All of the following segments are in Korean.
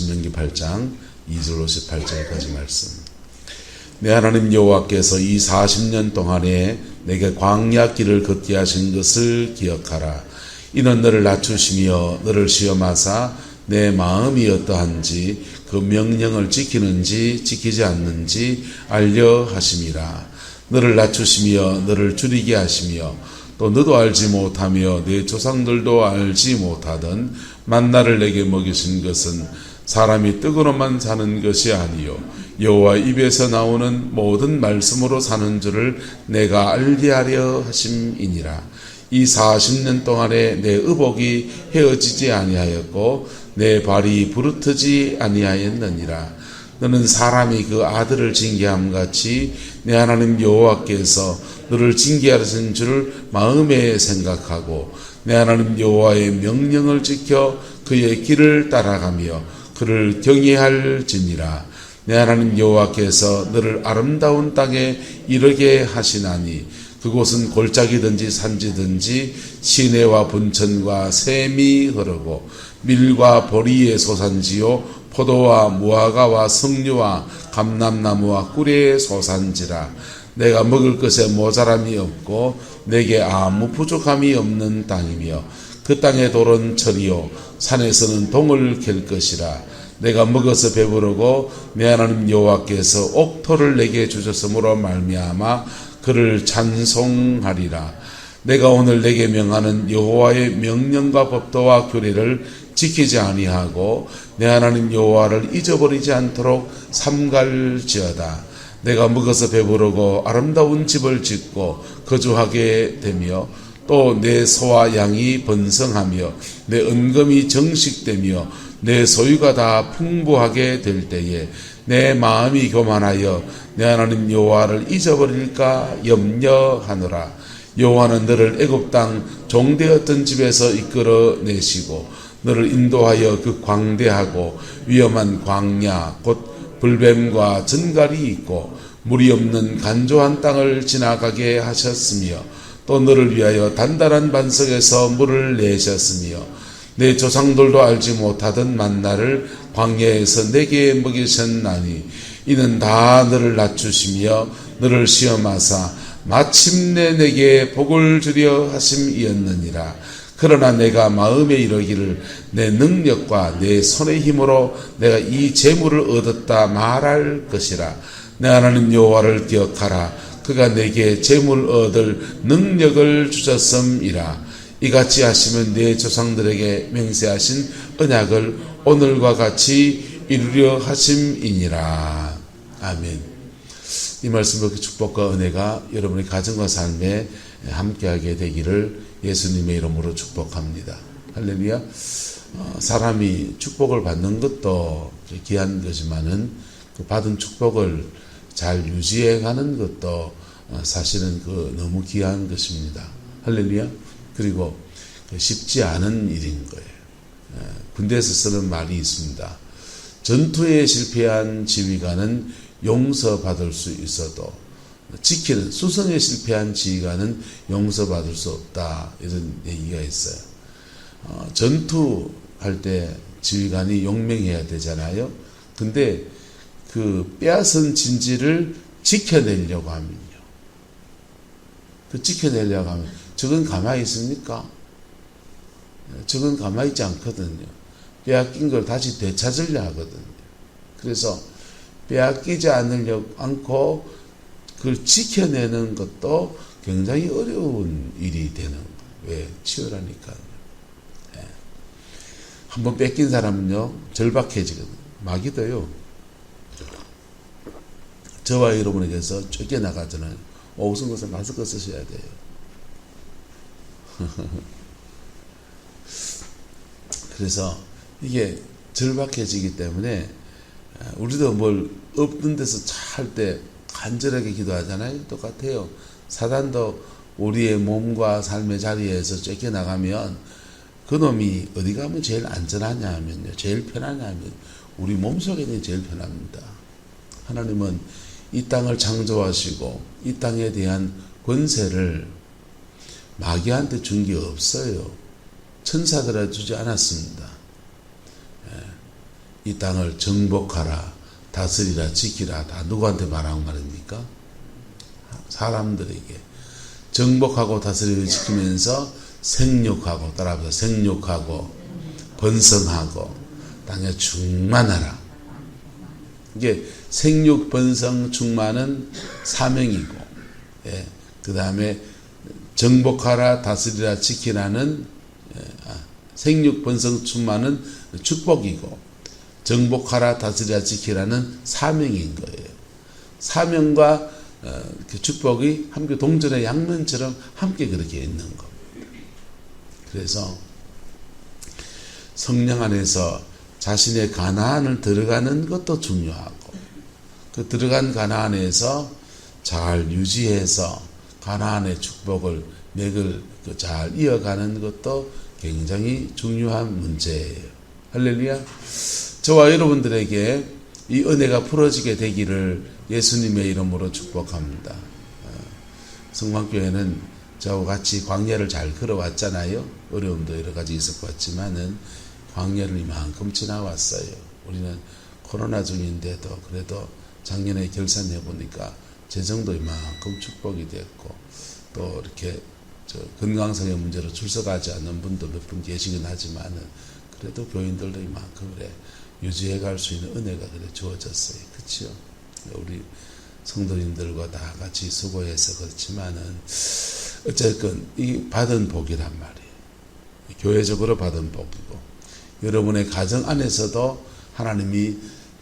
신명기 8장 2절로 18절까지 말씀. 내 하나님 여호와께서 이 40년 동안에 내게 광야 길을 걷게 하신 것을 기억하라. 이는 너를 낮추시며 너를 시험하사 내 마음이 어떠한지 그 명령을 지키는지 지키지 않는지 알려 하심이라. 너를 낮추시며 너를 줄이게 하시며 또 너도 알지 못하며 내 조상들도 알지 못하던 만나를 내게 먹이신 것은 사람이 떡으로만 사는 것이 아니요 여호와 입에서 나오는 모든 말씀으로 사는 줄을 내가 알게 하려 하심이니라. 이 40년 동안에 내 의복이 헤어지지 아니하였고 내 발이 부르트지 아니하였느니라. 너는 사람이 그 아들을 징계함같이 내 하나님 여호와께서 너를 징계하신 줄을 마음에 생각하고 내 하나님 여호와의 명령을 지켜 그의 길을 따라가며 그를 경외할지니라. 내 하나님 여호와께서 너를 아름다운 땅에 이르게 하시나니 그곳은 골짜기든지 산지든지 시내와 분천과 샘이 흐르고 밀과 보리의 소산지요 포도와 무화과와 석류와 감람나무와 꿀의 소산지라. 내가 먹을 것에 모자람이 없고 내게 아무 부족함이 없는 땅이며 그 땅의 돌은 철이요 산에서는 동을 갤 것이라. 내가 먹어서 배부르고 내 하나님 여호와께서 옥토를 내게 주셨으므로 말미암아 그를 찬송하리라. 내가 오늘 내게 명하는 여호와의 명령과 법도와 규례를 지키지 아니하고 내 하나님 여호와를 잊어버리지 않도록 삼갈지어다. 내가 먹어서 배부르고 아름다운 집을 짓고 거주하게 되며 또 내 소와 양이 번성하며 내 은금이 정식되며 내 소유가 다 풍부하게 될 때에 내 마음이 교만하여 내 하나님 여호와를 잊어버릴까 염려하노라. 여호와는 너를 애굽 땅 종되었던 집에서 이끌어내시고 너를 인도하여 그 광대하고 위험한 광야 곧 불뱀과 전갈이 있고 물이 없는 간조한 땅을 지나가게 하셨으며 또 너를 위하여 단단한 반석에서 물을 내셨으며 내 조상들도 알지 못하던 만나를 광야에서 내게 먹이셨나니 이는 다 너를 낮추시며 너를 시험하사 마침내 내게 복을 주려 하심이었느니라. 그러나 내가 마음에 이르기를 내 능력과 내 손의 힘으로 내가 이 재물을 얻었다 말할 것이라. 내 하나님 여호와를 기억하라. 그가 내게 재물 얻을 능력을 주셨음이라. 이같이 하시면 내 조상들에게 맹세하신 언약을 오늘과 같이 이루려 하심이니라. 아멘. 이 말씀의 축복과 은혜가 여러분의 가정과 삶에 함께하게 되기를 예수님의 이름으로 축복합니다. 할렐루야. 사람이 축복을 받는 것도 귀한 거지만은 그 받은 축복을 잘 유지해가는 것도 사실은 너무 귀한 것입니다. 할렐루야. 그리고 쉽지 않은 일인 거예요. 군대에서 쓰는 말이 있습니다. 전투에 실패한 지휘관은 용서받을 수 있어도 지키는 수성에 실패한 지휘관은 용서받을 수 없다. 이런 얘기가 있어요. 전투할 때 지휘관이 용맹해야 되잖아요. 근데 그 빼앗은 진지를 지켜내려고 하면요. 지켜내려고 하면 적은 가만히 있습니까? 적은 가만히 있지 않거든요. 빼앗긴 걸 다시 되찾으려 하거든요. 그래서 빼앗기지 않고 그걸 지켜내는 것도 굉장히 어려운 일이 되는 거예요. 왜? 치열하니까요. 한번 뺏긴 사람은요, 절박해지거든요. 마귀도요, 저와 여러분에게서 쫓겨나가잖아요. 우선 것은 마스크 쓰셔야 돼요. 그래서 이게 절박해지기 때문에 우리도 뭘 없는 데서 할 때 간절하게 기도하잖아요. 똑같아요. 사단도 우리의 몸과 삶의 자리에서 쫓겨나가면 그놈이 어디 가면 제일 안전하냐 하면요. 제일 편하냐 하면 우리 몸속에는 제일 편합니다. 하나님은 이 땅을 창조하시고 이 땅에 대한 권세를 마귀한테 준 게 없어요. 천사들한테 주지 않았습니다. 이 땅을 정복하라, 다스리라, 지키라. 다 누구한테 말하는 말입니까? 사람들에게. 정복하고 다스리고 지키면서 생육하고, 따라합니다. 생육하고 번성하고 땅에 충만하라. 이게 생육, 번성, 충만은 사명이고, 예, 그 다음에 정복하라, 다스리라, 지키라는 생육, 번성, 충만은 축복이고, 정복하라, 다스리라, 지키라는 사명인 거예요. 사명과 그 축복이 함께 동전의 양면처럼 함께 그렇게 있는 거. 그래서 성령 안에서 자신의 가나안을 들어가는 것도 중요하고, 그 들어간 가나안에서 잘 유지해서 가나안의 축복을 맥을 잘 이어가는 것도 굉장히 중요한 문제예요. 할렐루야. 저와 여러분들에게 이 은혜가 풀어지게 되기를 예수님의 이름으로 축복합니다. 성광교회는 저와 같이 광야를 잘 걸어왔잖아요. 어려움도 여러 가지 있을 것 같지만은 광야를 이만큼 지나왔어요. 우리는 코로나 중인데도 그래도 작년에 결산해 보니까 재정도 이만큼 축복이 됐고, 또 이렇게 건강상의 문제로 출석하지 않는 분도 몇 분 계시긴 하지만은 그래도 교인들도 이만큼 그래 유지해 갈 수 있는 은혜가 그래 주어졌어요. 그렇죠? 우리 성도님들과 다 같이 수고해서 그렇지만은 어쨌든 이 받은 복이란 말이에요. 교회적으로 받은 복이고, 여러분의 가정 안에서도 하나님이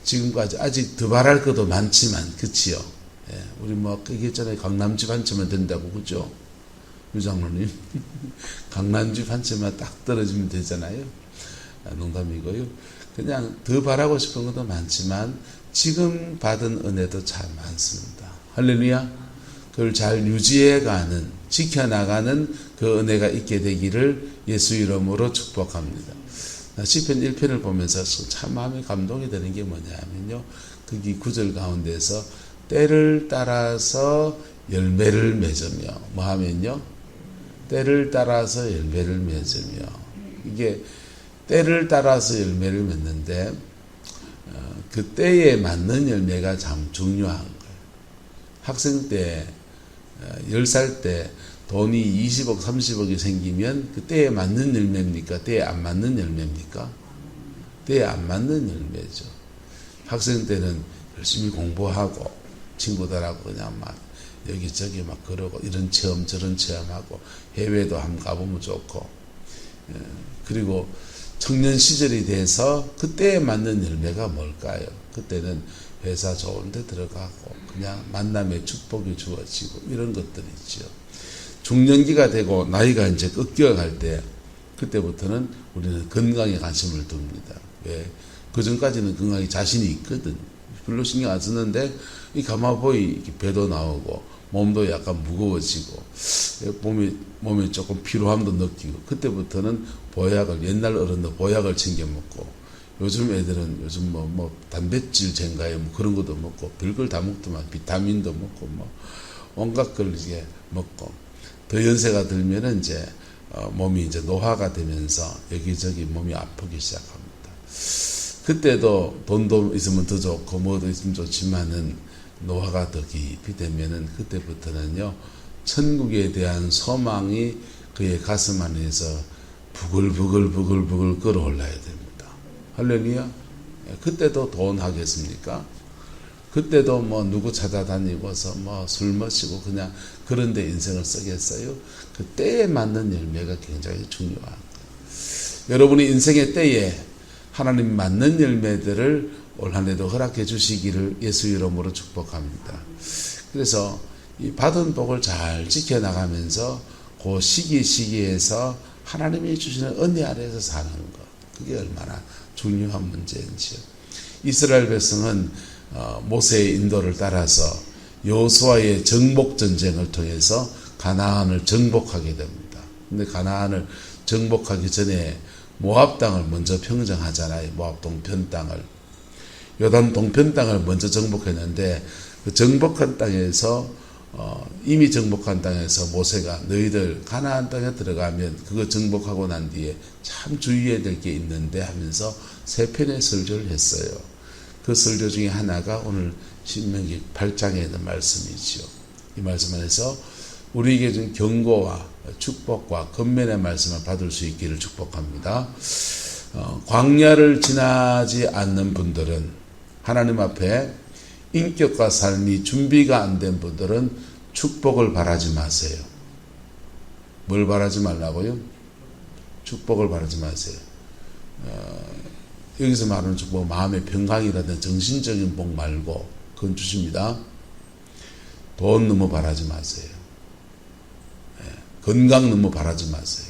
지금까지 아직 더 바랄 것도 많지만, 그치요? 예, 우리 뭐 얘기했잖아요. 강남집 한 채만 된다고, 그죠? 유장로님 강남집 한 채만 딱 떨어지면 되잖아요. 농담이고요. 그냥 더 바라고 싶은 것도 많지만 지금 받은 은혜도 참 많습니다. 할렐루야. 그걸 잘 유지해가는, 지켜나가는 그 은혜가 있게 되기를 예수 이름으로 축복합니다. 시편 1편을 보면서 참 마음에 감동이 되는 게 뭐냐면요, 거기 9절 가운데서 때를 따라서 열매를 맺으며, 뭐 하면요, 때를 따라서 열매를 맺으며, 이게 때를 따라서 열매를 맺는데 그 때에 맞는 열매가 참 중요한 거예요. 학생 때 10살 때 돈이 20억 30억이 생기면 그 때에 맞는 열매입니까? 때에 안 맞는 열매입니까? 때에 안 맞는 열매죠. 학생 때는 열심히 공부하고 친구들하고 그냥 막 여기저기 막 그러고 이런 체험 저런 체험하고 해외도 한번 가보면 좋고, 그리고 청년 시절이 돼서 그때에 맞는 열매가 뭘까요? 그때는 회사 좋은 데 들어가고 그냥 만남의 축복이 주어지고 이런 것들이 있죠. 중년기가 되고 나이가 이제 꺾여갈 때, 그때부터는 우리는 건강에 관심을 둡니다. 왜? 그 전까지는 건강에 자신이 있거든. 별로 신경 안 쓰는데 이 가마보이 배도 나오고 몸도 약간 무거워지고 몸에 조금 피로함도 느끼고, 그때부터는 보약을, 옛날 어른도 보약을 챙겨 먹고, 요즘 애들은 요즘 뭐 단백질 쟁가에 뭐 그런 것도 먹고 별걸 다 먹더만, 비타민도 먹고 뭐 온갖 걸 이제 먹고, 더 연세가 들면은 이제 몸이 이제 노화가 되면서 여기저기 몸이 아프기 시작합니다. 그때도 돈도 있으면 더 좋고 뭐도 있으면 좋지만은 노화가 더 깊이 되면은 그때부터는요, 천국에 대한 소망이 그의 가슴 안에서 부글부글 끓어올라야 됩니다. 할렐루야. 그때도 돈 하겠습니까? 그때도 뭐 누구 찾아다니고서 뭐 술 마시고 그냥 그런데 인생을 쓰겠어요? 그 때에 맞는 열매가 굉장히 중요한 거예요. 여러분이 인생의 때에 하나님 맞는 열매들을 올 한 해도 허락해 주시기를 예수 이름으로 축복합니다. 그래서 이 받은 복을 잘 지켜나가면서 그 시기에서 하나님이 주시는 은혜 아래에서 사는 것, 그게 얼마나 중요한 문제인지요. 이스라엘 백성은 모세의 인도를 따라서 여호수아의 정복 전쟁을 통해서 가나안을 정복하게 됩니다. 근데 가나안을 정복하기 전에 모압 땅을 먼저 평정하잖아요. 모압 동편 땅을. 요단 동편 땅을 먼저 정복했는데, 그 정복한 땅에서 이미 정복한 땅에서 모세가 너희들 가나안 땅에 들어가면 그거 정복하고 난 뒤에 참 주의해야 될 게 있는데 하면서 세 편의 설교를 했어요. 그 설교 중에 하나가 오늘 신명기 8장에 있는 말씀이지요. 이 말씀 안에서 우리에게 준 경고와 축복과 권면의 말씀을 받을 수 있기를 축복합니다. 광야를 지나지 않는 분들은, 하나님 앞에 인격과 삶이 준비가 안 된 분들은 축복을 바라지 마세요. 뭘 바라지 말라고요? 축복을 바라지 마세요. 여기서 말하는 축복, 마음의 평강이라든지 정신적인 복 말고 그건 주십니다. 돈 너무 바라지 마세요. 건강 너무 바라지 마세요.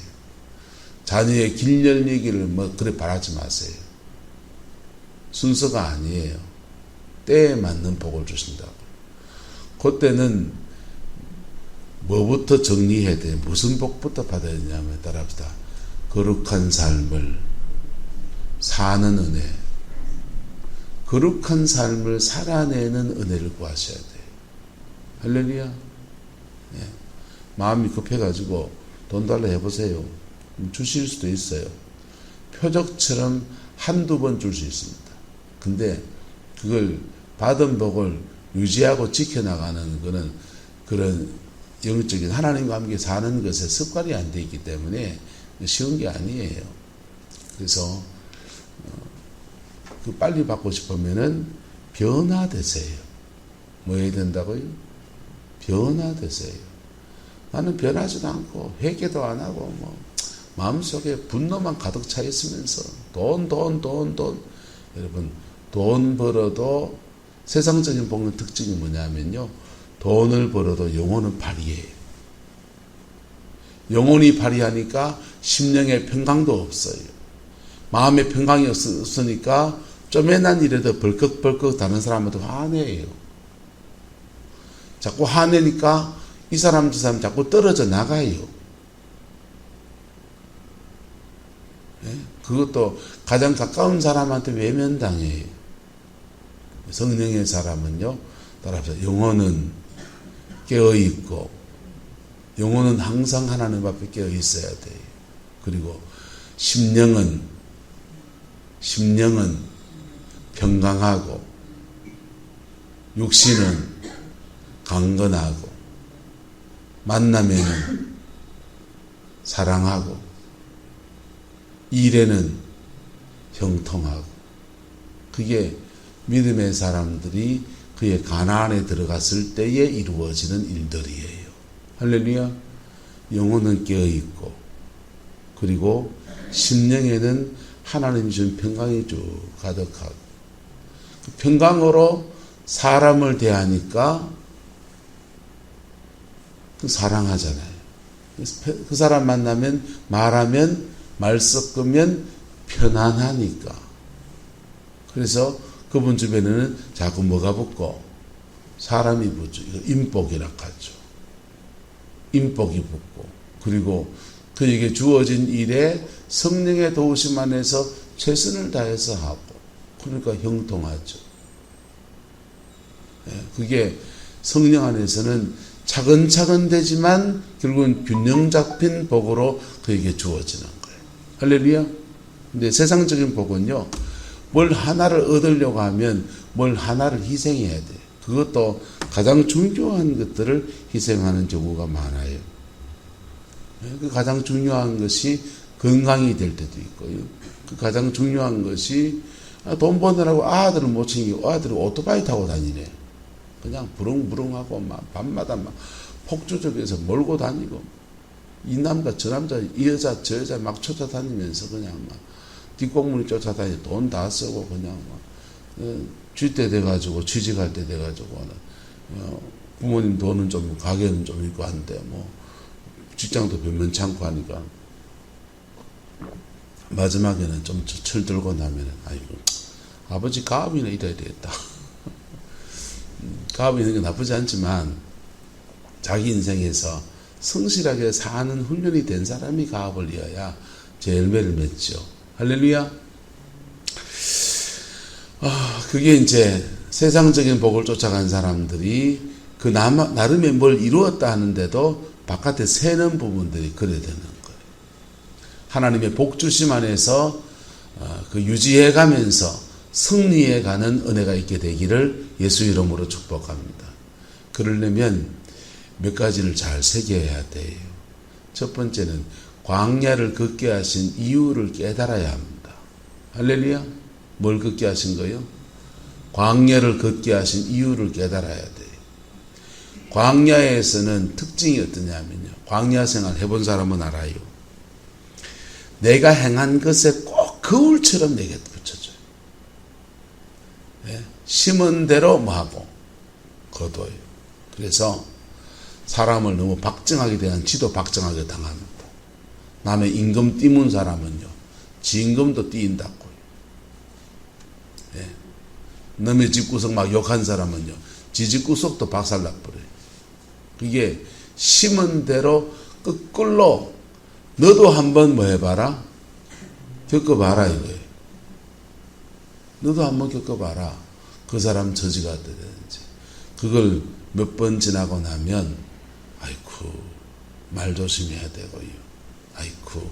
자녀의 길 열리기를 그래 바라지 마세요. 순서가 아니에요. 때에 맞는 복을 주신다고. 그때는 뭐부터 정리해야 돼? 무슨 복부터 받아야 되냐면 따라합시다. 거룩한 삶을 사는 은혜, 거룩한 삶을 살아내는 은혜를 구하셔야 돼요. 할렐루야. 예. 마음이 급해가지고 돈 달라 해보세요. 주실 수도 있어요. 표적처럼 한두 번 줄 수 있습니다. 근데 그걸 받은 복을 유지하고 지켜나가는 거는 그런 영적인 하나님과 함께 사는 것에 습관이 안 돼 있기 때문에 쉬운 게 아니에요. 그래서 그 빨리 받고 싶으면은 변화되세요. 뭐 해야 된다고요? 변화되세요. 나는 변하지도 않고 회개도 안 하고 마음속에 분노만 가득 차 있으면서 돈. 여러분, 돈 벌어도 세상적인 복의 특징이 뭐냐면요, 돈을 벌어도 영혼은 파리해요. 영혼이 파리하니까 심령의 평강도 없어요. 마음의 평강이 없으니까 쪼매난 일에도 벌컥벌컥 다른 사람한테 화내요. 자꾸 화내니까 이 사람 저 사람 자꾸 떨어져 나가요. 예? 그것도 가장 가까운 사람한테 외면당해요. 성령의 사람은요, 따라서 영혼은 깨어있고, 영혼은 항상 하나님 앞에 깨어있어야 돼요. 그리고 심령은 평강하고, 육신은 강건하고, 만나면은 사랑하고, 일에는 형통하고. 그게 믿음의 사람들이 그의 가나안에 들어갔을 때에 이루어지는 일들이에요. 할렐루야. 영혼은 깨어있고, 그리고 심령에는 하나님이 준 평강이 쭉 가득하고, 그 평강으로 사람을 대하니까 그 사랑하잖아요. 그 사람 만나면 말하면 말 섞으면 편안하니까. 그래서 그분 주변에는 자꾸 뭐가 붙고? 사람이 붙죠. 이거 인복이라 하죠. 인복이 붙고, 그리고 그에게 주어진 일에 성령의 도우심 안에서 최선을 다해서 하고, 그러니까 형통하죠. 그게 성령 안에서는 차근차근 되지만 결국은 균형 잡힌 복으로 그에게 주어지는 거예요. 할렐루야. 근데 세상적인 복은요, 뭘 하나를 얻으려고 하면 뭘 하나를 희생해야 돼. 그것도 가장 중요한 것들을 희생하는 경우가 많아요. 그 가장 중요한 것이 건강이 될 때도 있고요. 그 가장 중요한 것이 돈 버느라고 아들을 못 챙기고 아들이 오토바이 타고 다니네. 그냥 부릉부릉하고 막 밤마다 막 폭주적에서 몰고 다니고, 이 남자 저 남자 이 여자 저 여자 막 쫓아다니면서 그냥 막 뒷공문이 쫓아다니 돈 다 쓰고 그냥 막 쥐때 돼가지고 취직할 때 돼가지고 부모님 돈은 좀 가게는 좀 있고 한데 직장도 변변찮고 하니까 마지막에는 좀 철들고 나면은 아이고 아버지 가업이나 이래야 되겠다. 가업이 있는 게 나쁘지 않지만 자기 인생에서 성실하게 사는 훈련이 된 사람이 가업을 이어야 제 열매를 맺죠. 할렐루야. 그게 이제 세상적인 복을 쫓아간 사람들이 그 나름의 뭘 이루었다 하는데도 바깥에 새는 부분들이 그래 되는 거예요. 하나님의 복 주심 안에서 그 유지해 가면서 승리해 가는 은혜가 있게 되기를 예수 이름으로 축복합니다. 그러려면 몇 가지를 잘 새겨야 돼요. 첫 번째는 광야를 걷게 하신 이유를 깨달아야 합니다. 할렐루야. 뭘 걷게 하신 거예요? 광야를 걷게 하신 이유를 깨달아야 돼요. 광야에서는 특징이 어떠냐면요. 광야 생활 해본 사람은 알아요. 내가 행한 것에 꼭 거울처럼 내게 붙여줘요. 네? 심은 대로 뭐하고 거둬요. 그래서 사람을 너무 박정하게 대한 지도 박정하게 당합니다. 남의 임금 띄문 사람은요, 지 임금도 띄인다고요. 네. 남의 집구석 막 욕한 사람은요, 지 집구석도 박살나버려요. 그게 심은 대로 거꾸로 너도 한번 뭐 해봐라? 겪어봐라 이거예요. 너도 한번 겪어봐라. 그 사람 처지가 어떻게 되는지. 그걸 몇 번 지나고 나면 아이쿠 말 조심해야 되고요. 아이쿠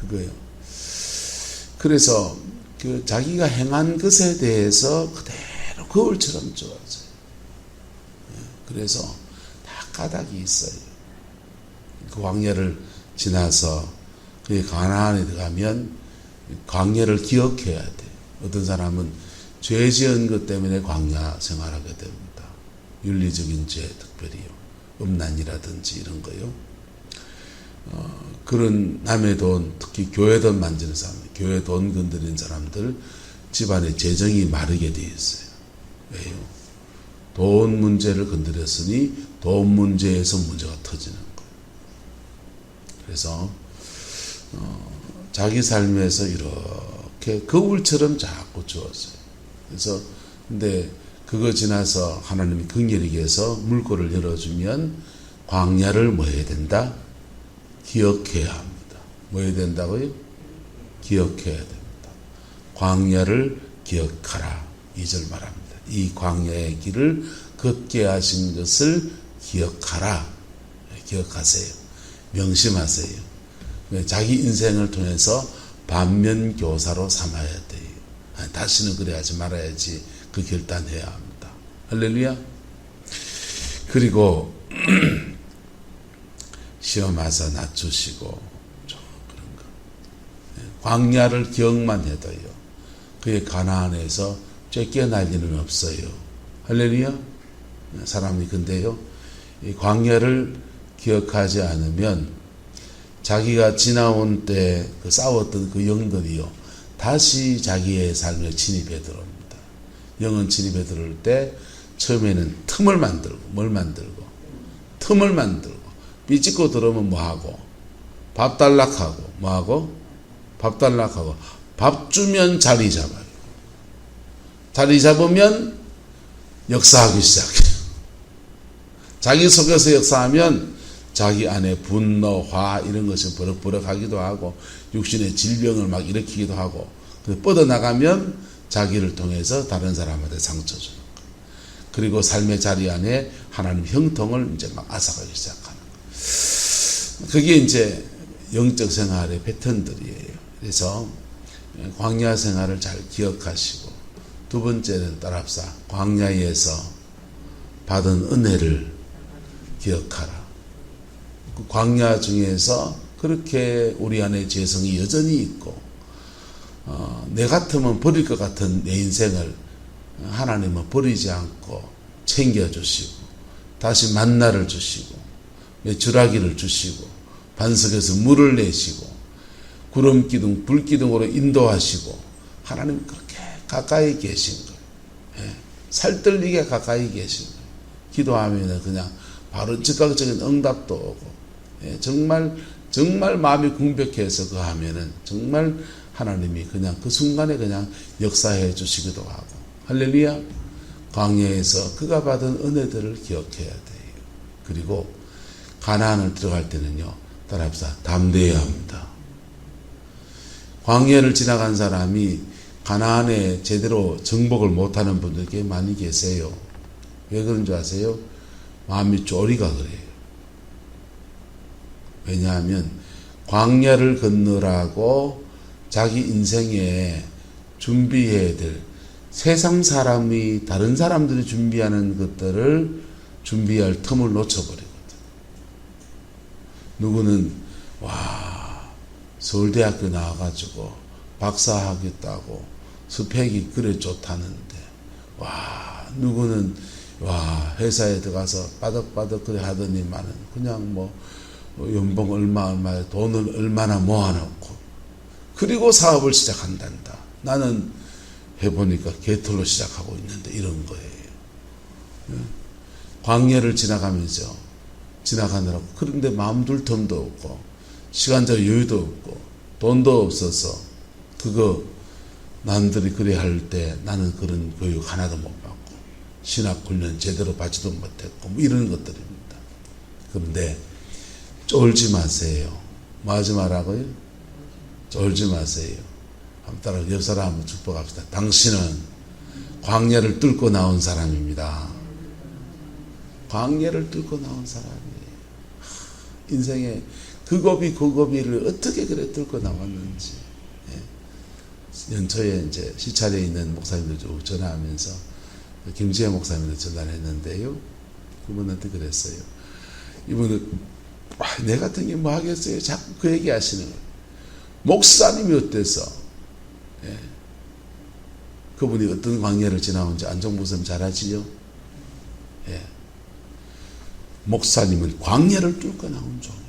그거요. 그래서 그 자기가 행한 것에 대해서 그대로 거울처럼 주어져요. 그래서 다 까닭이 있어요. 그 광야를 지나서 그 가나안에 들어가면 광야를 기억해야 돼요. 어떤 사람은 죄 지은 것 때문에 광야 생활하게 됩니다. 윤리적인 죄 특별히요. 음란이라든지 이런 거요. 그런 남의 돈, 특히 교회 돈 만지는 사람, 교회 돈 건드리는 사람들 집안에 재정이 마르게 되어 있어요. 왜요? 돈 문제를 건드렸으니 돈 문제에서 문제가 터지는 거예요. 그래서 자기 삶에서 이렇게 거울처럼 자꾸 주었어요. 그래서 근데 그거 지나서 하나님이 긍휼히 해서 물꼬를 열어주면 광야를 뭐 해야 된다? 기억해야 합니다. 뭐 해야 된다고요? 기억해야 됩니다. 광야를 기억하라. 2절 말합니다. 이 광야의 길을 걷게 하신 것을 기억하라. 기억하세요. 명심하세요. 자기 인생을 통해서 반면교사로 삼아야 돼요. 다시는 그래 하지 말아야지 그 결단해야 합니다. 할렐루야. 그리고 시험 와서 낮추시고 그런 거. 광야를 기억만 해도요. 그의 가나안에서 쫓겨날 일은 없어요. 할렐루야. 사람이 근데요. 이 광야를 기억하지 않으면 자기가 지나온 때 그 싸웠던 그 영들이요. 다시 자기의 삶에 진입해 들어옵니다. 영은 진입해 들어올 때 처음에는 틈을 만들고 뭘 만들고 틈을 만들고 삐찍고 들어오면 뭐하고 밥 달락하고 뭐하고 밥 달락하고 밥 주면 자리 잡아요. 자리 잡으면 역사하기 시작해요. 자기 속에서 역사하면 자기 안에 분노, 화 이런 것이 버럭버럭하기도 하고 육신의 질병을 막 일으키기도 하고 뻗어나가면 자기를 통해서 다른 사람한테 상처 주는 거예요. 그리고 삶의 자리 안에 하나님 형통을 이제 막 앗아가기 시작하는 거예요. 그게 이제 영적 생활의 패턴들이에요. 그래서 광야 생활을 잘 기억하시고 두 번째는 따라합시다. 광야에서 받은 은혜를 기억하라. 그 광야 중에서 그렇게 우리 안에 죄성이 여전히 있고 내 같으면 버릴 것 같은 내 인생을 하나님은 버리지 않고 챙겨주시고 다시 만나를 주시고 주라기를 주시고 반석에서 물을 내시고 구름기둥 불기둥으로 인도하시고 하나님 그렇게 가까이 계신 거예요. 살뜰리게 가까이 계신 거예요. 기도하면 그냥 바로 즉각적인 응답도 오고 정말 마음이 궁벽해서 그 하면은 정말 하나님이 그냥 그 순간에 그냥 역사해 주시기도 하고 할렐루야. 광야에서 그가 받은 은혜들을 기억해야 돼요. 그리고 가나안을 들어갈 때는요. 따라합시다. 담대해야 합니다. 광야를 지나간 사람이 가나안에 제대로 정복을 못하는 분들 꽤 많이 계세요. 왜 그런 줄 아세요? 마음이 쪼리가 그래요. 왜냐하면 광야를 건너라고 자기 인생에 준비해야 될 세상 사람이 다른 사람들이 준비하는 것들을 준비할 틈을 놓쳐버리거든. 누구는 서울대학교 나와가지고 박사학위 따고 스펙이 그래 좋다는데 누구는 회사에 들어가서 바득바득 그래 하더니만은 그냥 뭐 연봉 얼마에 돈을 얼마나 모아놓고 그리고 사업을 시작한단다. 나는 해보니까 개털로 시작하고 있는데 이런 거예요. 광야를 지나가느라고 그런데 마음 둘 틈도 없고 시간적 여유도 없고 돈도 없어서 그거 남들이 그래 할 때 나는 그런 교육 하나도 못 받고 신학 훈련 제대로 받지도 못했고 뭐 이런 것들입니다. 그런데 쫄지 마세요. 뭐 하지 말라고요? 쫄지 마세요. 한번 따라 옆 사람 한번 축복합시다. 당신은 광야를 뚫고 나온 사람입니다. 광야를 뚫고 나온 사람이에요. 인생에 그 고비를 어떻게 그래 뚫고 나왔는지. 연초에 이제 시찰에 있는 목사님들 쭉 전화하면서 김지혜 목사님한테 전화를 했는데요. 그분한테 그랬어요. 이분은 내 같은 게 뭐 하겠어요? 자꾸 그 얘기 하시는 거예요. 목사님이 어때서? 그분이 어떤 광야를 지나온지 안정부 선생님 잘 아시죠? 목사님은 광야를 뚫고 나온 종이다.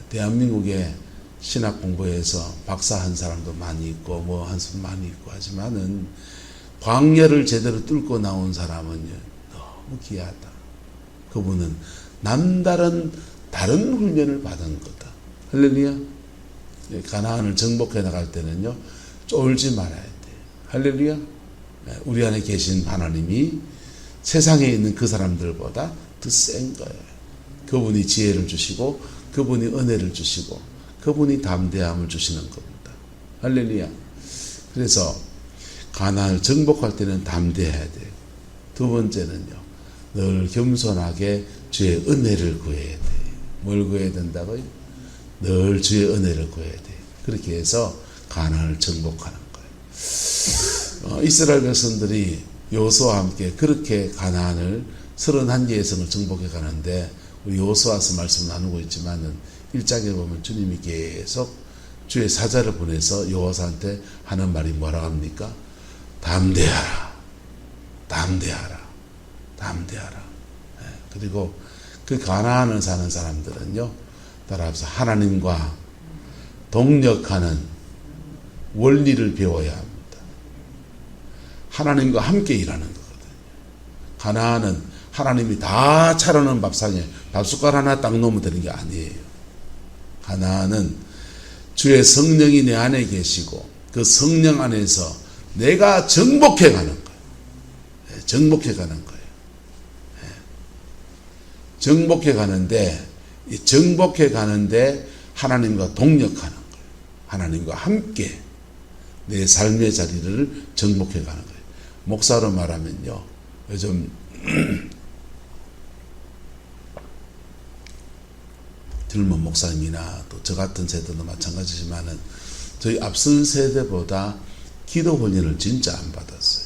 대한민국에 신학 공부해서 박사 한 사람도 많이 있고 뭐 한 사람 많이 있고 하지만은 광야를 제대로 뚫고 나온 사람은요 너무 귀하다. 그분은 남다른 다른 훈련을 받은 거다. 할렐루야. 가나안을 정복해 나갈 때는요 쫄지 말아야 돼. 할렐루야. 우리 안에 계신 하나님이 세상에 있는 그 사람들보다 더 센 거예요. 그분이 지혜를 주시고 그분이 은혜를 주시고 그분이 담대함을 주시는 겁니다. 할렐루야. 그래서 가나안을 정복할 때는 담대해야 돼요. 두 번째는요 늘 겸손하게 주의 은혜를 구해야 돼요. 뭘 구해야 된다고요? 늘 주의 은혜를 구해야 돼요. 그렇게 해서 가나안을 정복하는 거예요. 이스라엘 백성들이 여호수아와 함께 그렇게 가나안을 31개의 성을 정복해 가는데 우리 여호수아서 말씀 나누고 있지만은 1장에 보면 주님이 계속 주의 사자를 보내서 여호수아한테 하는 말이 뭐라고 합니까? 담대하라. 담대하라. 담대하라. 그리고 그 가나안을 사는 사람들은요 따라서 하나님과 동력하는 원리를 배워야 합니다. 하나님과 함께 일하는 거거든요. 가나안은 하나님이 다 차려놓은 밥상에 밥숟갈 하나 딱 놓으면 되는 게 아니에요. 가나안은 주의 성령이 내 안에 계시고 그 성령 안에서 내가 정복해 가는 거예요. 정복해 가는 거예요. 정복해 가는데 하나님과 동력하는 거예요. 하나님과 함께 내 삶의 자리를 정복해 가는 거예요. 목사로 말하면요. 요즘 젊은 목사님이나 또 저 같은 세대도 마찬가지지만은 저희 앞선 세대보다 기도 훈련을 진짜 안 받았어요.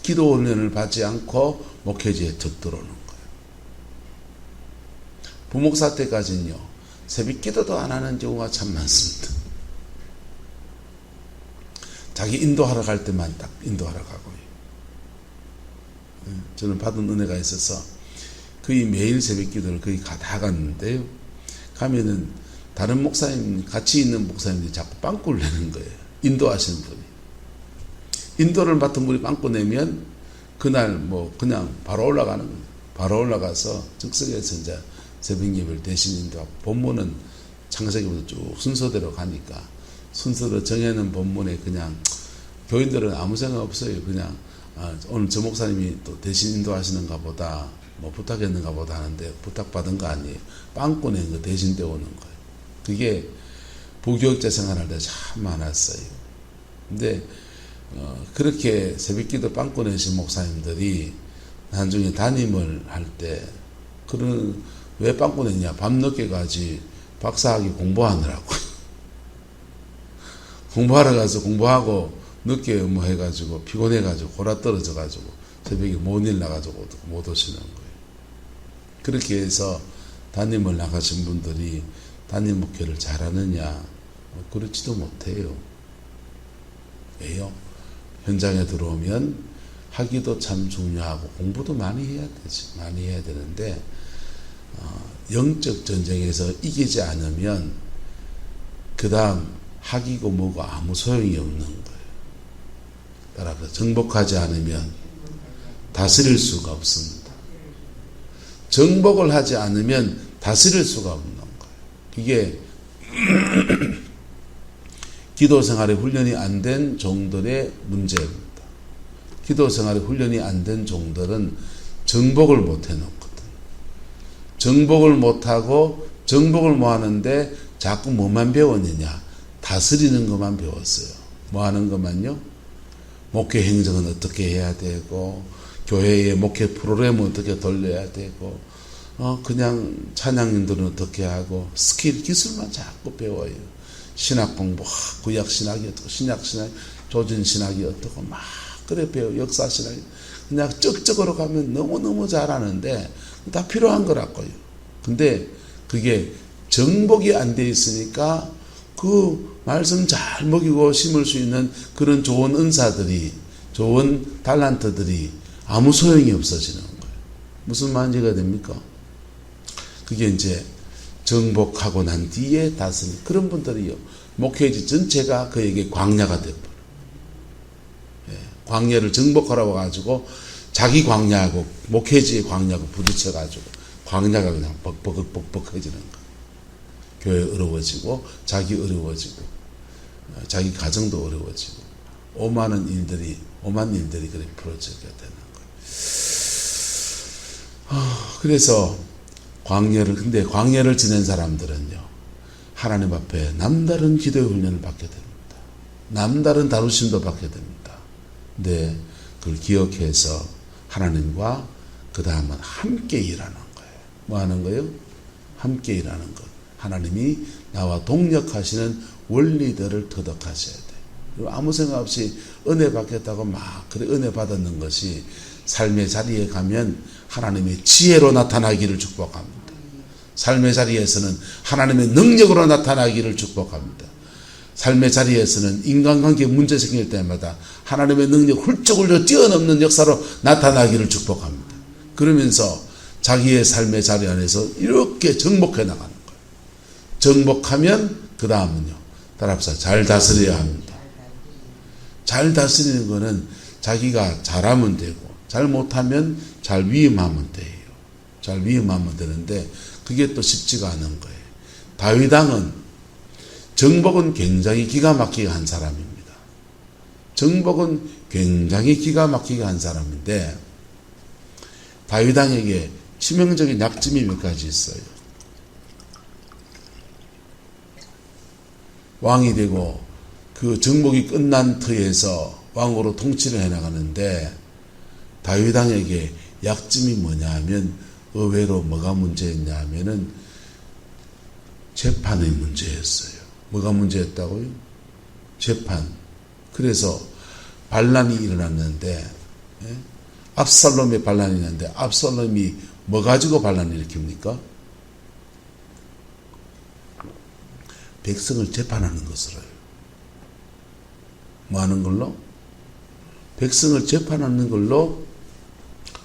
기도 훈련을 받지 않고 목회지에 툭 들어오는 거예요. 부목사 때까지는요 새벽 기도도 안 하는 경우가 참 많습니다. 자기 인도하러 갈 때만 딱 인도하러 가고요. 저는 받은 은혜가 있어서 거의 매일 새벽 기도를 거의 다 갔는데요. 가면은 다른 목사님, 같이 있는 목사님들이 자꾸 빵꾸를 내는 거예요. 인도하시는 분이. 인도를 맡은 분이 빵꾸 내면 그날 뭐 그냥 바로 올라가는 거예요. 바로 올라가서 즉석에서 이제 새벽 예배를 대신 인도하고 본문은 창세기부터 쭉 순서대로 가니까 순서로 정해놓은 본문에 그냥 교인들은 아무 생각 없어요. 그냥 오늘 저 목사님이 또 대신 인도하시는가 보다 뭐 부탁했는가 보다 하는데 부탁받은 거 아니에요. 빵꾸 낸 거 대신 떼오는 거예요. 그게 부교육자 생활할 때 참 많았어요. 근데 그렇게 새벽기도 빵꾸 내신 목사님들이 나중에 담임을 할 때 그런 왜 빵꾸 냈냐 밤늦게 가지 박사학위 공부하느라고. 공부하러 가서 공부하고 늦게 해가지고 피곤해가지고 골아 떨어져가지고 새벽에 못 일나가지고 못 오시는 거예요. 그렇게 해서 담임을 나가신 분들이 담임 목회를 잘하느냐? 그렇지도 못해요. 왜요? 현장에 들어오면 학위도 참 중요하고 공부도 많이 해야 되지. 많이 해야 되는데 영적 전쟁에서 이기지 않으면 그 다음 학위고 뭐고 아무 소용이 없는 거예요. 따라서 정복하지 않으면 다스릴 수가 없습니다. 정복을 하지 않으면 다스릴 수가 없는 거예요. 이게 기도 생활에 훈련이 안 된 종들의 문제입니다. 기도 생활에 훈련이 안 된 종들은 정복을 못 해놓거든. 정복을 못하고 정복을 뭐 하는데 자꾸 뭐만 배웠느냐? 다스리는 것만 배웠어요. 뭐 하는 것만요? 목회 행정은 어떻게 해야 되고 교회의 목회 프로그램은 어떻게 돌려야 되고 그냥 찬양인들은 어떻게 하고 스킬 기술만 자꾸 배워요. 신학 공부 구약 신학이 어떻고 신약 신학 조진 신학이 어떻고 막 그래 배워. 역사 신학이 그냥 쩍쩍으로 가면 너무너무 잘하는데 다 필요한 거라고요. 근데 그게 정복이 안 돼 있으니까 그 말씀 잘 먹이고 심을 수 있는 그런 좋은 은사들이 좋은 달란트들이 아무 소용이 없어지는 거예요. 무슨 말인지 이해가 됩니까? 그게 이제 정복하고 난 뒤에 다스리는 그런 분들이요. 목회지 전체가 그에게 광야가 돼버려요. 광야를 정복하라고 가지고 자기 광야하고 목회지의 광야하고 부딪혀가지고 광야가 그냥 벅벅벅벅해지는 거예요. 교회 어려워지고 자기 어려워지고 자기 가정도 어려워지고 오만 일들이 그렇게 풀어지게 되는 거예요. 그래서 근데 광야를 지낸 사람들은요, 하나님 앞에 남다른 기도의 훈련을 받게 됩니다. 남다른 다루심도 받게 됩니다. 근데 그걸 기억해서 하나님과 그 다음은 함께 일하는 거예요. 뭐 하는 거예요? 함께 일하는 것. 하나님이 나와 동력하시는 원리들을 터득하셔야 돼요. 그리고 아무 생각 없이 은혜 받겠다고 막 그래 은혜 받았는 것이 삶의 자리에 가면 하나님의 지혜로 나타나기를 축복합니다. 삶의 자리에서는 하나님의 능력으로 나타나기를 축복합니다. 삶의 자리에서는 인간관계 문제 생길 때마다 하나님의 능력 훌쩍 뛰어넘는 역사로 나타나기를 축복합니다. 그러면서 자기의 삶의 자리 안에서 이렇게 정복해 나가는 거예요. 정복하면 그 다음은요. 따라합시다. 잘 다스려야 합니다. 잘 다스리는 거는 자기가 잘하면 되고 잘 못하면 잘 위임하면 돼요. 잘 위임하면 되는데 그게 또 쉽지가 않은 거예요. 다윗 왕은 정복은 굉장히 기가 막히게 한 사람입니다. 정복은 굉장히 기가 막히게 한 사람인데 다윗 왕에게 치명적인 약점이 몇 가지 있어요. 왕이 되고 그 정복이 끝난 터에서 왕으로 통치를 해나가는데 다윗 왕에게 약점이 뭐냐 하면 의외로 뭐가 문제였냐 하면은 재판의 문제였어요. 뭐가 문제였다고요? 재판. 그래서 반란이 일어났는데 압살롬의 반란이 있는데 압살롬이 뭐 가지고 반란을 일으킵니까? 백성을 재판하는 것으로요. 뭐 하는 걸로? 백성을 재판하는 걸로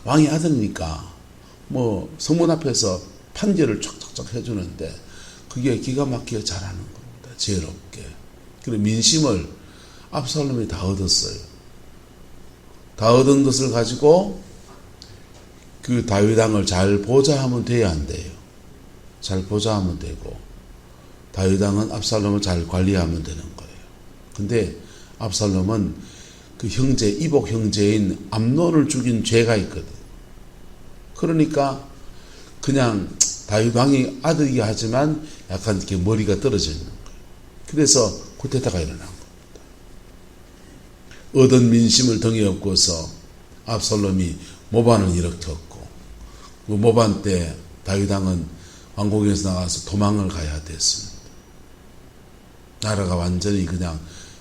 왕의 아들이니까 뭐 성문 앞에서 판결을 쫙쫙쫙 해주는데 그게 기가 막히게 잘하는 겁니다. 지혜롭게. 그리고 민심을 압살롬이 다 얻었어요. 다 얻은 것을 가지고 그 다윗 왕을 잘 보좌하면 돼야 안 돼요. 잘 보좌하면 되고 다윗 왕은 압살롬을 잘 관리하면 되는 거예요. 근데 압살롬은 그 형제, 이복 형제인 암논을 죽인 죄가 있거든. 그러니까 그냥 다윗 왕이 아들이긴 하지만 약간 이렇게 머리가 떨어져 있는 거예요. 그래서 쿠데타가 일어난 겁니다. 얻은 민심을 등에 업고서 압살롬이 모반을 일으켰고 그 모반 때 다윗 왕은 왕궁에서 나가서 도망을 가야 됐습니다. 나라가 완전히 그냥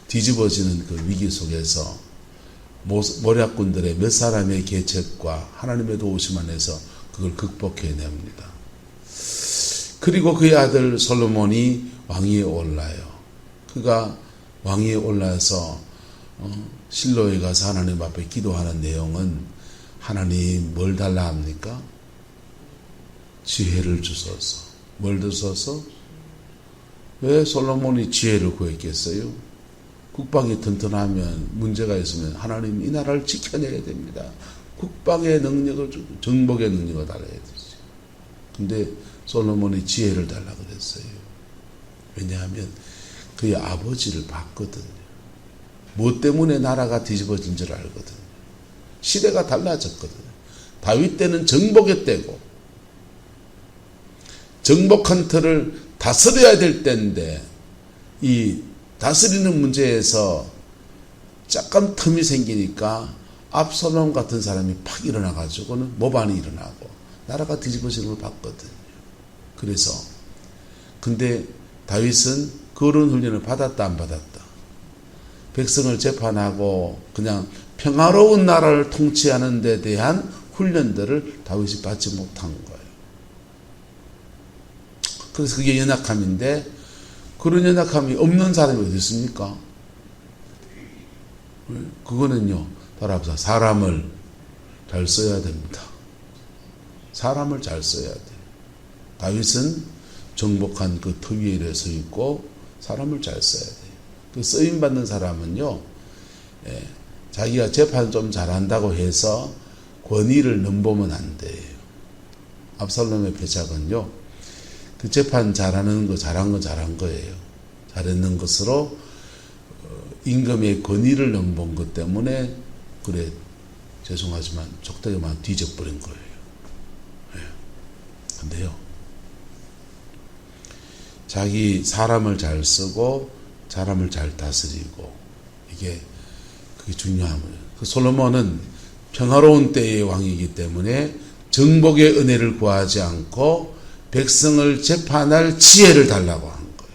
뒤집어지는 그 위기 속에서 모략군들의 몇 사람의 계책과 하나님의 도우심 안에서 그걸 극복해냅니다. 그리고 그의 아들 솔로몬이 왕위에 올라요. 그가 왕위에 올라서 실로에 가서 하나님 앞에 기도하는 내용은 하나님 뭘 달라 합니까? 지혜를 주소서. 뭘 주소서? 왜 솔로몬이 지혜를 구했겠어요? 국방이 튼튼하면 문제가 있으면 하나님 이 나라를 지켜내야 됩니다. 국방의 능력을 주고 정복의 능력을 달라야 되지. 근데 솔로몬이 지혜를 달라 그랬어요. 왜냐하면 그의 아버지를 봤거든요. 뭐 때문에 나라가 뒤집어진 줄 알거든요. 시대가 달라졌거든요. 다윗 때는 정복의 때고 정복한 터를 다스려야 될 때인데 이 다스리는 문제에서 약간 틈이 생기니까 압살롬 같은 사람이 팍 일어나가지고는 모반이 일어나고 나라가 뒤집어지는 걸 봤거든요. 그래서 근데 다윗은 그런 훈련을 받았다 안 받았다? 백성을 재판하고 그냥 평화로운 나라를 통치하는 데 대한 훈련들을 다윗이 받지 못한 거예요. 그래서 그게 연약함인데 그런 연약함이 없는 사람이 어디 있습니까? 그거는요, 따라합시다. 사람을 잘 써야 됩니다. 사람을 잘 써야 돼요. 다윗은 정복한 그 터 위에 서 있고 사람을 잘 써야 돼요. 그 쓰임받는 사람은요, 자기가 재판 좀 잘한다고 해서 권위를 넘보면 안 돼요. 압살롬의 패착은요, 그 재판 잘하는 거 잘한 건 잘한 거예요. 잘했는 것으로 임금의 권위를 넘본 것 때문에 그래 죄송하지만 족대기만 뒤져버린 거예요. 근데요, 자기 사람을 잘 쓰고 사람을 잘 다스리고 이게 그게 중요한 거예요. 그 솔로몬은 평화로운 때의 왕이기 때문에 정복의 은혜를 구하지 않고 백성을 재판할 지혜를 달라고 한 거예요.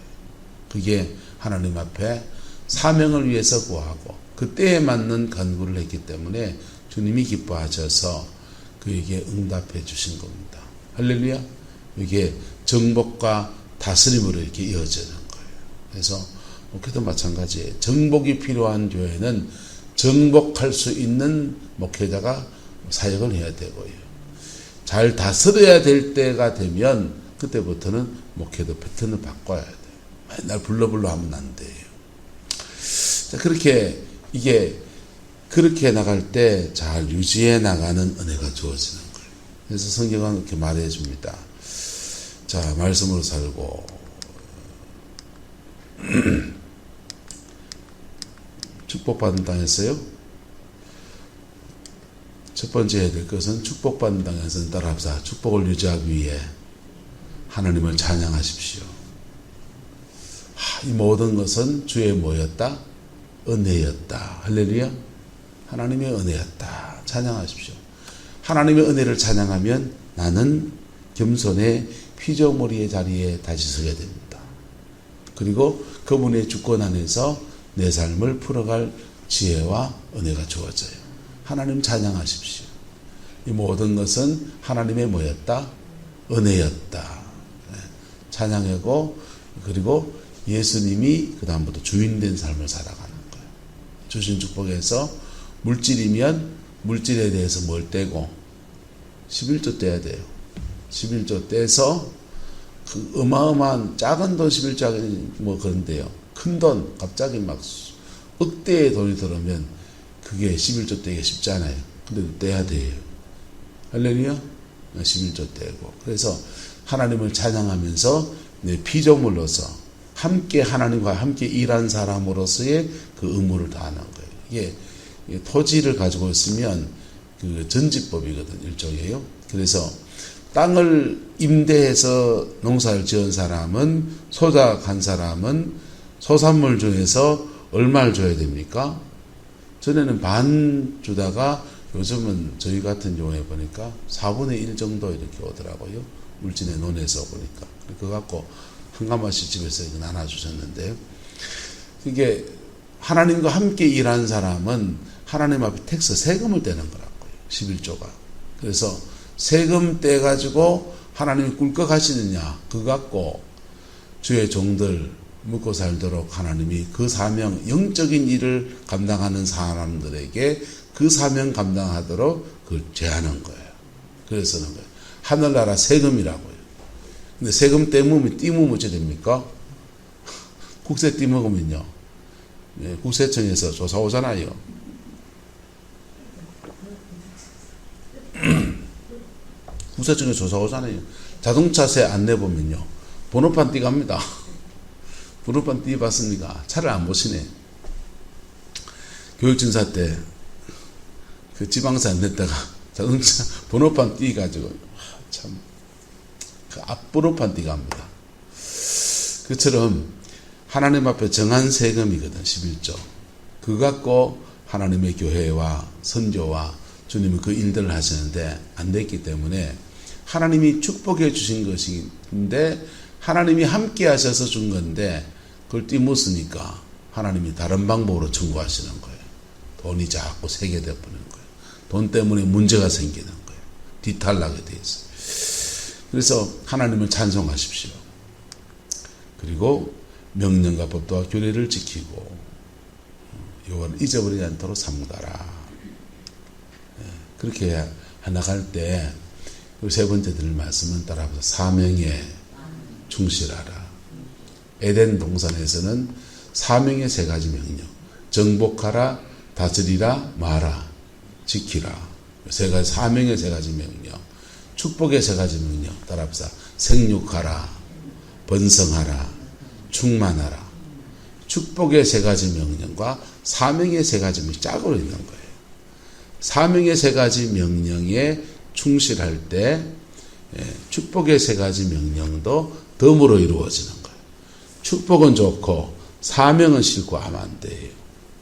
그게 하나님 앞에 사명을 위해서 구하고 그 때에 맞는 간구를 했기 때문에 주님이 기뻐하셔서 그에게 응답해 주신 겁니다. 할렐루야. 이게 정복과 다스림으로 이렇게 이어지는 거예요. 그래서 목회도 마찬가지예요. 정복이 필요한 교회는 정복할 수 있는 목회자가 사역을 해야 되고요. 잘 다스려야 될 때가 되면 그때부터는 목회도 패턴을 바꿔야 돼요. 맨날 불러 하면 안 돼요. 자, 이게 그렇게 나갈 때 잘 유지해 나가는 은혜가 주어지는 거예요. 그래서 성경은 이렇게 말해 줍니다. 자, 말씀으로 살고 축복받은 땅에서요. 첫 번째 해야 될 것은 축복받는 땅에서는 따라합시다. 축복을 유지하기 위해 하나님을 찬양하십시오. 이 모든 것은 주의 뭐였다? 은혜였다. 할렐루야. 하나님의 은혜였다. 찬양하십시오. 하나님의 은혜를 찬양하면 나는 겸손의 피조물의 자리에 다시 서게 됩니다. 그리고 그분의 주권 안에서 내 삶을 풀어갈 지혜와 은혜가 주어져요. 하나님 찬양하십시오. 이 모든 것은 하나님의 뭐였다? 은혜였다. 찬양하고 그리고 예수님이 그 다음부터 주인된 삶을 살아가는 거예요. 주신 축복에서 물질이면 물질에 대해서 뭘 떼고 11조 떼야 돼요. 11조 떼서 그 어마어마한 작은 돈 11조 뭐 그런데요. 큰 돈 갑자기 막 억대의 돈이 들어오면 그게 11조 떼기가 쉽잖아요. 근데 떼야 돼요. 할렐루야. 11조 떼고. 그래서 하나님을 찬양하면서 내 피조물로서 함께 하나님과 함께 일한 사람으로서의 그 의무를 다하는 거예요. 이게 토지를 가지고 있으면 그 전지법이거든, 일종이에요. 그래서 땅을 임대해서 농사를 지은 사람은, 소작한 사람은 소산물 중에서 얼마를 줘야 됩니까? 전에는 반 주다가 요즘은 저희 같은 경우에 보니까 4분의 1 정도 이렇게 오더라고요. 울진의 논에서 보니까. 그거 갖고 한가마씨 집에서 이거 나눠주셨는데, 이게 하나님과 함께 일하는 사람은 하나님 앞에 텍스 세금을 떼는 거라고요. 11조가. 그래서 세금 떼가지고 하나님이 꿀꺽하시느냐, 그거 갖고 주의 종들 먹고 살도록 하나님이 그 사명, 영적인 일을 감당하는 사람들에게 그 사명 감당하도록 그걸 제하는 거예요. 그래서는 거예요. 하늘나라 세금이라고요. 근데 세금 떼먹으면 띠먹으면 어찌 됩니까? 국세 띠먹으면요. 네, 국세청에서 조사 오잖아요. 국세청에서 조사 오잖아요. 자동차세 안 내보면요. 번호판 띠 갑니다. 번호판 띠 봤습니까? 차를 안 보시네. 교육증사 때 그 지방세 안 냈다가 자동차 번호판 띠 가지고 참 그 앞번호판 띠 갑니다. 그처럼 하나님 앞에 정한 세금이거든. 11조. 그거 갖고 하나님의 교회와 선교와 주님은 그 일들을 하시는데 안 됐기 때문에 하나님이 축복해 주신 것인데 하나님이 함께 하셔서 준 건데 그걸 띠묻으니까 하나님이 다른 방법으로 청구하시는 거예요. 돈이 자꾸 세게 되어버리는 거예요. 돈 때문에 문제가 생기는 거예요. 뒤탈나게 돼 있어요. 그래서 하나님을 찬송하십시오. 그리고 명령과 법도와 규례를 지키고 요거는 잊어버리지 않도록 삼가라. 그렇게 나갈 때 세 번째 드릴 말씀은 따라서 사명에 충실하라. 에덴 동산에서는 사명의 세 가지 명령. 정복하라, 다스리라, 마라, 지키라. 세 가지, 사명의 세 가지 명령. 축복의 세 가지 명령. 따라서 생육하라, 번성하라, 충만하라. 축복의 세 가지 명령과 사명의 세 가지 명령이 짝으로 있는 거예요. 사명의 세 가지 명령에 충실할 때 축복의 세 가지 명령도 덤으로 이루어지는 거예요. 축복은 좋고 사명은 싫고 하면 안 돼요.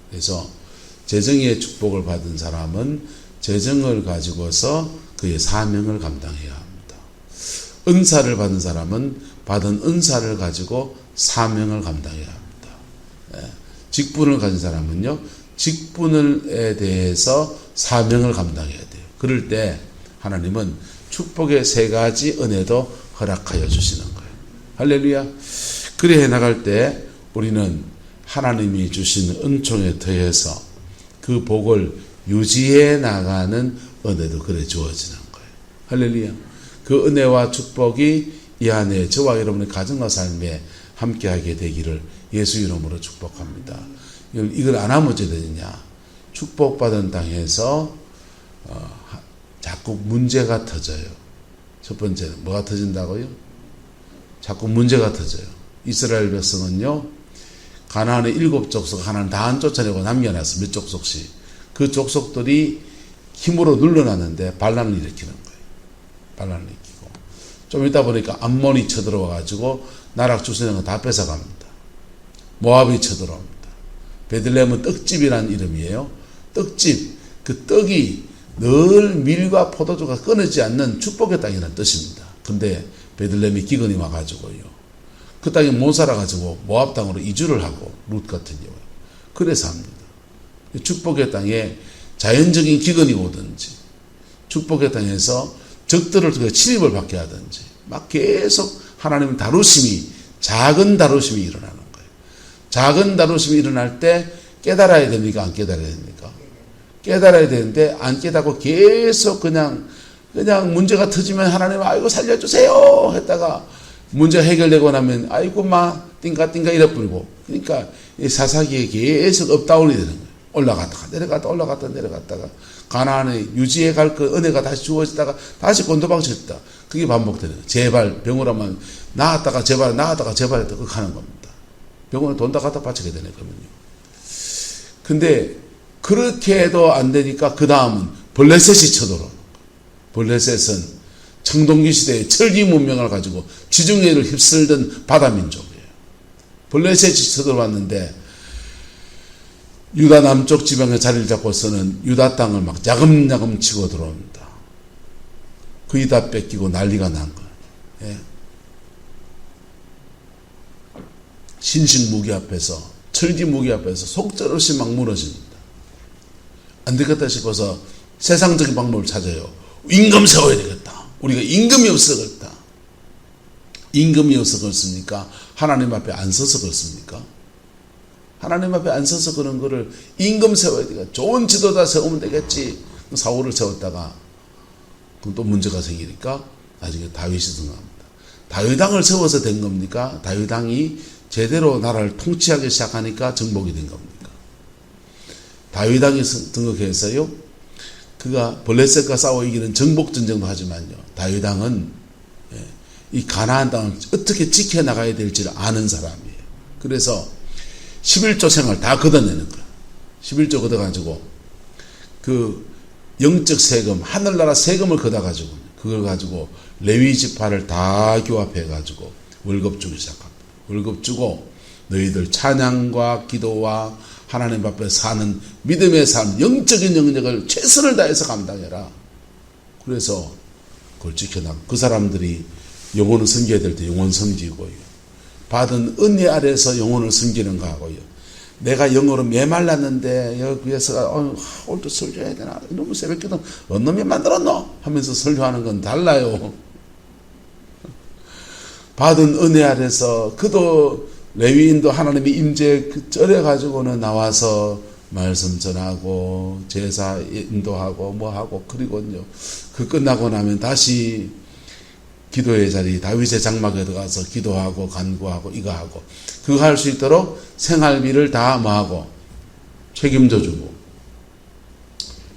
그래서 재정의 축복을 받은 사람은 재정을 가지고서 그의 사명을 감당해야 합니다. 은사를 받은 사람은 받은 은사를 가지고 사명을 감당해야 합니다. 직분을 가진 사람은요, 직분에 대해서 사명을 감당해야 돼요. 그럴 때 하나님은 축복의 세 가지 은혜도 허락하여 주시는 거예요. 할렐루야. 그래 나갈 때 우리는 하나님이 주신 은총에 더해서 그 복을 유지해 나가는 은혜도 그래 주어지는 거예요. 할렐루야. 그 은혜와 축복이 이 안에 저와 여러분의 가정과 삶에 함께하게 되기를 예수 이름으로 축복합니다. 이걸 안 하면 어찌 되느냐. 축복받은 땅에서 자꾸 문제가 터져요. 첫 번째는 뭐가 터진다고요? 자꾸 문제가 터져요. 이스라엘 백성은요, 가나안의 7족속 하나는 다 안 쫓아내고 남겨놨어. 몇 족속씩. 그 족속들이 힘으로 눌러놨는데 반란을 일으키는 거예요. 반란을 일으키고 좀 있다 보니까 암몬이 쳐들어와가지고 나락 주스는 거 다 뺏어갑니다. 모압이 쳐들어옵니다. 베들레헴은 떡집이라는 이름이에요. 떡집, 그 떡이 늘 밀과 포도주가 끊어지지 않는 축복의 땅이라는 뜻입니다. 근데 베들레헴이 기근이 와가지고요, 그 땅에 못 살아가지고 모압 땅으로 이주를 하고, 룻 같은 경우에 그래서 합니다. 축복의 땅에 자연적인 기근이 오든지 축복의 땅에서 적들을 통해 침입을 받게 하든지 막 계속 하나님의 다루심이, 작은 다루심이 일어나는 거예요. 작은 다루심이 일어날 때 깨달아야 됩니까? 안 깨달아야 됩니까? 깨달아야 되는데 안 깨닫고 계속 그냥 문제가 터지면 하나님 아이고 살려주세요 했다가 문제 해결되고 나면 아이고 마 띵가띵가 이래버리고, 그러니까 이 사사기에 계속 업다운이 되는 거예요. 올라갔다가 내려갔다 올라갔다 내려갔다가 가나안에 유지해 갈 그 은혜가 다시 주어지다가 다시 곤도방쳤다. 그게 반복되는 거예요. 제발 병으로만 나았다가 제발 나았다가 제발 했다 그렇게 하는 겁니다. 병원에 돈 다 갖다 바치게 되는 거거든요. 근데 그렇게 해도 안 되니까 그 다음은 블레셋이 쳐들어오는 거예요. 블레셋은 청동기 시대의 철기 문명을 가지고 지중해를 휩쓸던 바다민족이에요. 블레셋이 쳐들어왔는데 유다 남쪽 지방에 자리를 잡고서는 유다 땅을 막 야금야금 치고 들어옵니다. 거의 다 뺏기고 난리가 난 거예요. 예. 신식 무기 앞에서, 철기 무기 앞에서 속절없이 막 무너집니다. 안 되겠다 싶어서 세상적인 방법을 찾아요. 임금 세워야 되겠다. 우리가 임금이 없어 그렇다. 임금이 없어 그렇습니까? 하나님 앞에 안 서서 그렇습니까? 하나님 앞에 안 서서 그런 거를 임금 세워야 되겠다. 좋은 지도자 세우면 되겠지. 사울을 세웠다가 그럼 또 문제가 생기니까 나중에 다윗이 등장합니다. 다윗왕을 세워서 된 겁니까? 다윗왕이 제대로 나라를 통치하기 시작하니까 정복이 된 겁니까? 다윗왕이 등극해서요, 그가 블레셋과 싸워 이기는 정복전쟁도 하지만요, 다윗왕은 이 가나안 땅을 어떻게 지켜나가야 될지를 아는 사람이에요. 그래서 11조 생활 다 걷어내는 거예요. 11조 걷어가지고 그 영적 세금, 하늘나라 세금을 걷어가지고 그걸 가지고 레위 지파를 다 교합해가지고 월급 주기 시작합니다. 월급 주고 너희들 찬양과 기도와 하나님 앞에 사는 믿음의 삶, 영적인 영역을 최선을 다해서 감당해라. 그래서 그걸 지켜나가. 그 사람들이 영혼을 섬겨야 될 때 영혼 섬기고요. 받은 은혜 아래서 영혼을 섬기는 거 하고요. 내가 영어로 메말랐는데 여기에서 오늘도 설교해야 되나? 이놈의 새벽기도 어느 놈이 만들었노? 하면서 설교하는 건 달라요. 받은 은혜 아래서 그도 레위인도 하나님의 임재 쩔에 가지고는 나와서 말씀 전하고 제사 인도하고 뭐하고, 그리고요 그 끝나고 나면 다시 기도의 자리, 다윗의 장막에 들어가서 기도하고 간구하고 이거 하고, 그거 할 수 있도록 생활비를 다 뭐하고 책임져 주고,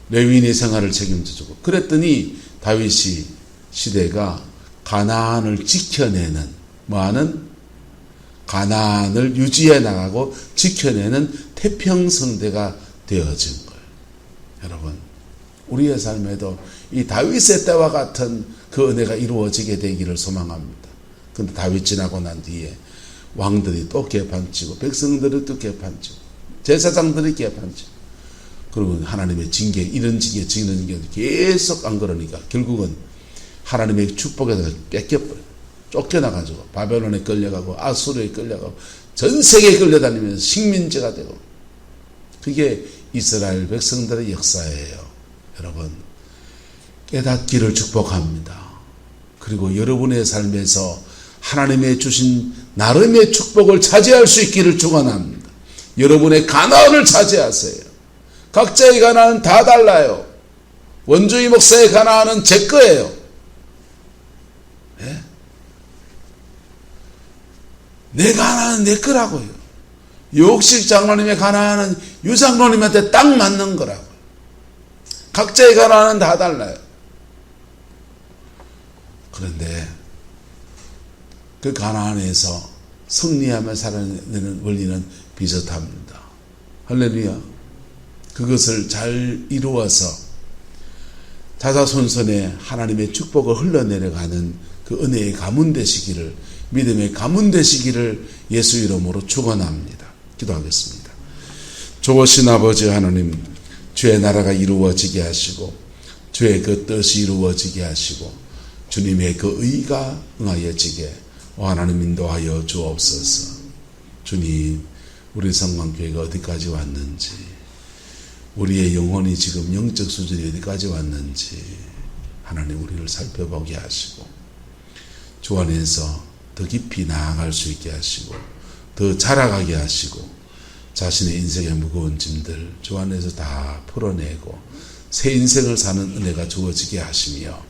레위인의 생활을 책임져 주고, 그랬더니 다윗이 시대가 가나안을 지켜내는, 뭐하는? 가나안을 유지해 나가고 지켜내는 태평성대가 되어진 거예요. 여러분, 우리의 삶에도 이 다윗의 때와 같은 그 은혜가 이루어지게 되기를 소망합니다. 그런데 다윗 지나고 난 뒤에 왕들이 또 개판치고 백성들이 또 개판치고 제사장들이 개판치고, 그리고 하나님의 징계, 이런 징계 저런 징계 계속 안 그러니까 결국은 하나님의 축복에서 뺏겨버려요. 쫓겨나가지고 바벨론에 끌려가고 아수르에 끌려가고 전 세계에 끌려다니면서 식민지가 되고, 그게 이스라엘 백성들의 역사예요. 여러분, 깨닫기를 축복합니다. 그리고 여러분의 삶에서 하나님의 주신 나름의 축복을 차지할 수 있기를 축원합니다. 여러분의 가나안을 차지하세요. 각자의 가나안은 다 달라요. 원주의 목사의 가나안은 제 거예요. 네? 내 가나안은 내 거라고요. 욕식 장로님의 가나안은 유 장로님한테 딱 맞는 거라고요. 각자의 가나안은 다 달라요. 그런데 그 가나안에서 승리하며 살아내는 원리는 비슷합니다. 할렐루야. 그것을 잘 이루어서 자자손손에 하나님의 축복을 흘러내려가는 그 은혜의 가문 되시기를, 믿음의 가문 되시기를 예수 이름으로 축원합니다. 기도하겠습니다. 좋으신 아버지 하나님, 주의 나라가 이루어지게 하시고 주의 그 뜻이 이루어지게 하시고 주님의 그 의가 응하여지게 하나님 인도하여 주옵소서. 주님, 우리 성광교회가 어디까지 왔는지, 우리의 영혼이 지금 영적 수준이 어디까지 왔는지 하나님 우리를 살펴보게 하시고 주 안에서 더 깊이 나아갈 수 있게 하시고 더 자라가게 하시고 자신의 인생의 무거운 짐들 주 안에서 다 풀어내고 새 인생을 사는 은혜가 주어지게 하시며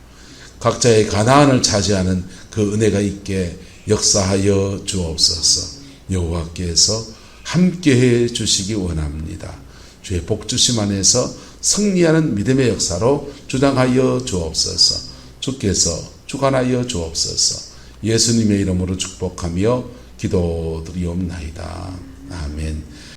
각자의 가나안을 차지하는 그 은혜가 있게 역사하여 주옵소서. 여호와께서 함께해 주시기 원합니다. 주의 복주심 안에서 승리하는 믿음의 역사로 주장하여 주옵소서. 주께서 주관하여 주옵소서. 예수님의 이름으로 축복하며 기도드리옵나이다. 아멘.